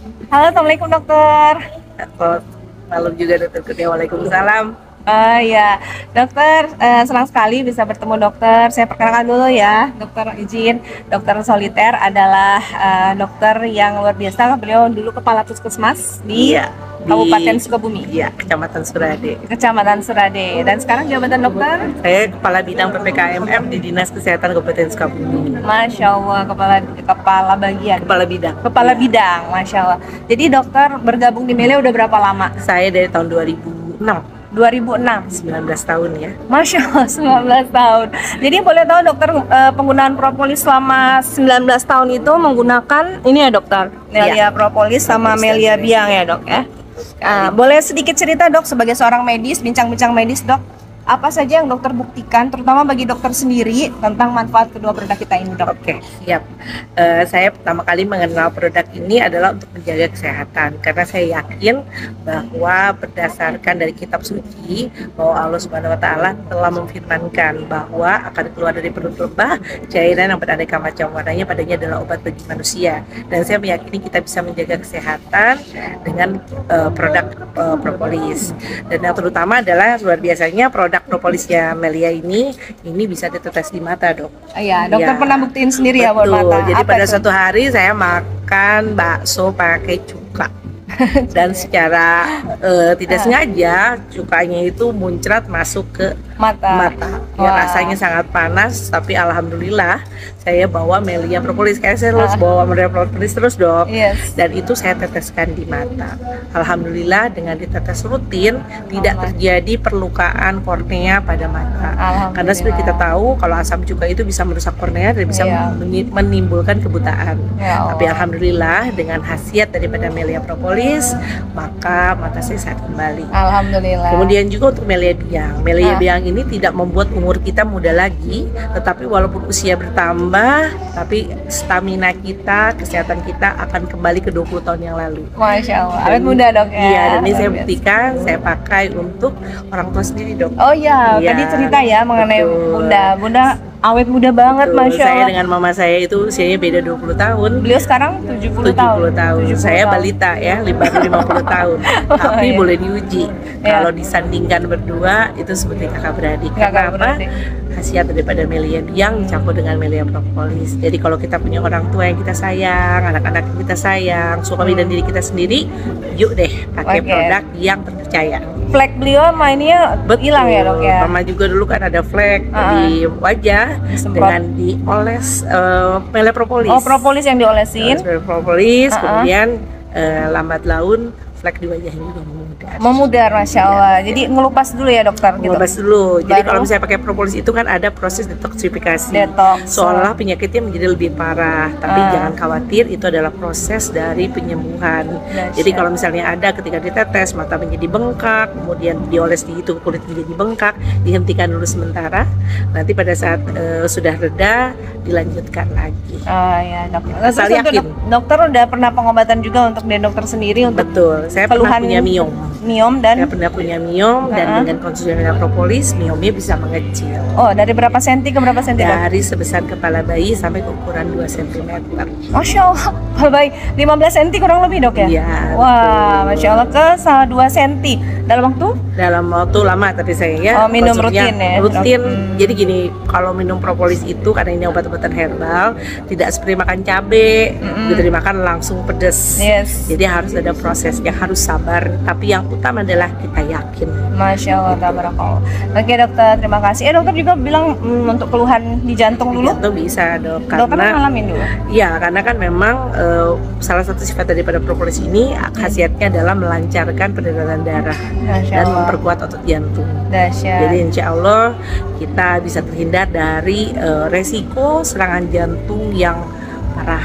Halo, Assalamualaikum dokter. Atau malam juga dokter Kurnia. Waalaikumsalam. Ya, dokter, senang sekali bisa bertemu dokter. Saya perkenalkan dulu ya, dokter izin. Dokter Soliter adalah dokter yang luar biasa. Beliau dulu kepala puskesmas di Iya, Kabupaten Sukabumi, iya, Kecamatan Surade. Kecamatan Surade. Dan sekarang jabatan dokter? Saya Kepala Bidang PPKMM di Dinas Kesehatan Kabupaten Sukabumi. Masya Allah, kepala bagian. Kepala Bidang. Kepala bidang, Masya Allah. Jadi dokter bergabung di Melia udah berapa lama? Saya dari tahun 2006, 2006. 19 tahun ya. Masya Allah, 19 tahun. Jadi boleh tahu dokter, penggunaan propolis selama 19 tahun itu menggunakan ini ya dokter, Melia propolis sama Melia biang ya dok ya. Boleh sedikit cerita dok sebagai seorang medis, bincang-bincang medis dok, apa saja yang dokter buktikan, terutama bagi dokter sendiri tentang manfaat kedua produk kita ini dok? Oke, siap. Saya pertama kali mengenal produk ini adalah untuk menjaga kesehatan, karena saya yakin bahwa berdasarkan dari kitab suci bahwa Allah Subhanahu Wa Taala telah memfirmankan bahwa akan keluar dari perut lebah cairan yang beraneka macam warnanya, padanya adalah obat bagi manusia. Dan saya meyakini kita bisa menjaga kesehatan dengan produk propolis. Dan yang terutama adalah luar biasanya produk propolisnya Melia ini bisa ditetes di mata dok. Iya, dokter Ya. pernah buktiin sendiri ya buat Betul. mata. Jadi Apa pada itu? suatu hari saya makan bakso pakai cuka dan secara tidak sengaja cukanya itu muncrat masuk ke Mata. mata. Ya, Wah. rasanya sangat panas, tapi alhamdulillah saya bawa Melia propolis. Kayak saya harus bawa Melia propolis terus dok. Yes. Dan itu saya teteskan di mata. Alhamdulillah dengan ditetes rutin tidak terjadi perlukaan kornea pada mata. Karena seperti kita tahu kalau asam cuka itu bisa merusak kornea dan bisa Iya. menimbulkan kebutaan. Ya Allah. Tapi alhamdulillah dengan khasiat daripada Melia propolis maka mata saya sehat kembali. Alhamdulillah. Kemudian juga untuk Melia biang. Melia biang ini tidak membuat umur kita muda lagi, tetapi walaupun usia bertambah, tapi stamina kita, kesehatan kita akan kembali ke 20 tahun yang lalu. Masya Allah, awet muda dok ya. Iya, dan ini saya Luar biasa. buktikan, saya pakai untuk orang tua sendiri dok. Oh iya, Iya, tadi cerita ya mengenai betul. Bunda awet muda banget, Betul, Masya saya Allah. dengan mama saya itu usianya beda 20 tahun. Beliau sekarang 70 tahun. 70 tahun. 70 Saya tahun. balita ya, baru 50 tahun. Tapi Iya. boleh diuji. Iya. Kalau disandingkan berdua itu seperti kakak beradik. Kakak Karena apa? beradik. Khasiat daripada Melia biang dicampur dengan Melia propolis. Jadi kalau kita punya orang tua yang kita sayang, anak-anak yang kita sayang, suami dan diri kita sendiri, yuk deh pakai Oke. produk yang terpercaya. Flek beliau mainnya hilang ya dok ya. Mama juga dulu kan ada flek di wajah Disemprot. dengan dioles Melia propolis. Oh, propolis yang diolesin. Oles propolis, kemudian lambat laun flek di wajahnya juga memudar. Memudar, Masya Allah. Jadi ngelupas dulu ya dokter gitu. Ngelupas dulu. Jadi Baru? kalau misalnya pakai propolis itu kan ada proses detoksifikasi. Detox. Seolah penyakitnya menjadi lebih parah, tapi jangan khawatir, itu adalah proses dari penyembuhan. Jadi kalau misalnya ada ketika ditetes mata menjadi bengkak, kemudian dioles di itu kulit menjadi bengkak, dihentikan dulu sementara. Nanti pada saat sudah reda dilanjutkan lagi. Oh ya dok. Asal Terus untuk yakin. dokter udah pernah pengobatan juga untuk dari dokter sendiri untuk Betul. Saya pernah keluhan punya miom. miom dan Saya pernah punya miom dan dengan konsumsi Melia propolis miomnya bisa mengecil. oh dari berapa senti ke berapa senti dok? Dari sebesar kepala bayi sampai ke ukuran 2 cm. Masya Allah, baik 15 cm kurang lebih dok ya? Iya, Wah, Masya Allah ke 2 cm dalam waktu? Dalam waktu lama tapi saya ya Oh, minum konsumsinya rutin ya, rutin. dok? Jadi gini, kalau minum propolis itu karena ini obat-obatan herbal, tidak seperti makan cabai, gitu dimakan langsung pedes. Yes. Jadi harus ada prosesnya, harus sabar. Tapi yang utama adalah kita yakin. Masya Allah, tabarakallah. Oke dokter, terima kasih. Dokter juga bilang untuk keluhan di jantung dulu. Jantung bisa dok, Dokter kan karena ngalamin dulu. iya, karena kan memang salah satu sifat daripada propolis ini khasiatnya adalah melancarkan peredaran darah Masya dan Allah. memperkuat otot jantung. Dahsyat. Jadi insya Allah kita bisa terhindar dari resiko serangan jantung yang parah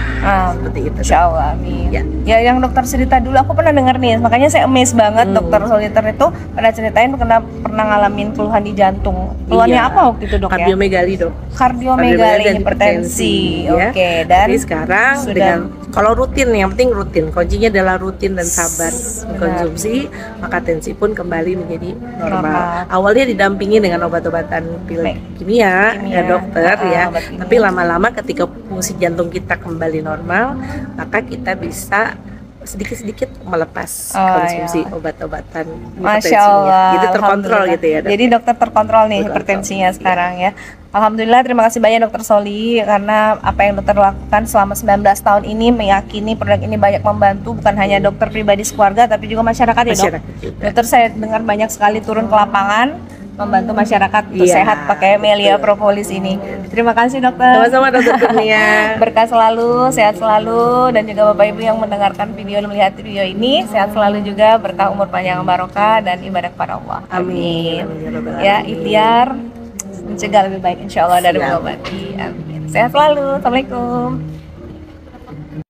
seperti itu. Insya Allah, amin. Ya. Ya, yang dokter cerita dulu aku pernah denger nih, makanya saya amazed banget dokter Soliter itu pernah ceritain pernah ngalamin keluhan di jantung. Keluhannya Iya. apa waktu itu dok ya? Kardiomegali dok. Kardiomegali, dan hipertensi. ya. Oke, dan Tapi sekarang sudah- dengan kalau rutin, yang penting rutin. Kuncinya adalah rutin dan sabar Benar. konsumsi, maka tensi pun kembali menjadi normal. Normal. Awalnya didampingi dengan obat-obatan pil kimia, ya dokter ya. obat kimia. Tapi lama-lama ketika fungsi jantung kita kembali normal, maka kita bisa sedikit-sedikit melepas Oh, konsumsi ya. obat-obatan Masya hipertensinya. Allah. Gitu terkontrol Alhamdulillah. gitu ya, Dok. Jadi dokter terkontrol nih Terkontrol, hipertensinya iya. sekarang ya. Alhamdulillah, terima kasih banyak Dokter Soli karena apa yang dokter lakukan selama 19 tahun ini meyakini produk ini banyak membantu bukan hanya dokter pribadi sekeluarga tapi juga masyarakat ya dok. Masyarakat juga. Dokter saya dengar banyak sekali turun ke lapangan membantu masyarakat untuk Iya, sehat pakai Melia betul. Propolis ini. Terima kasih dokter. Sama-sama Dokter Kurnia. Berkah selalu, sehat selalu, dan juga Bapak Ibu yang mendengarkan video dan melihat video ini sehat selalu juga, berkah umur panjang barokah dan ibadah kepada Allah. Amin. Ya, ikhtiar mencegah lebih baik insya Allah dari Siap. mengobati. Amin. Sehat selalu. Assalamualaikum.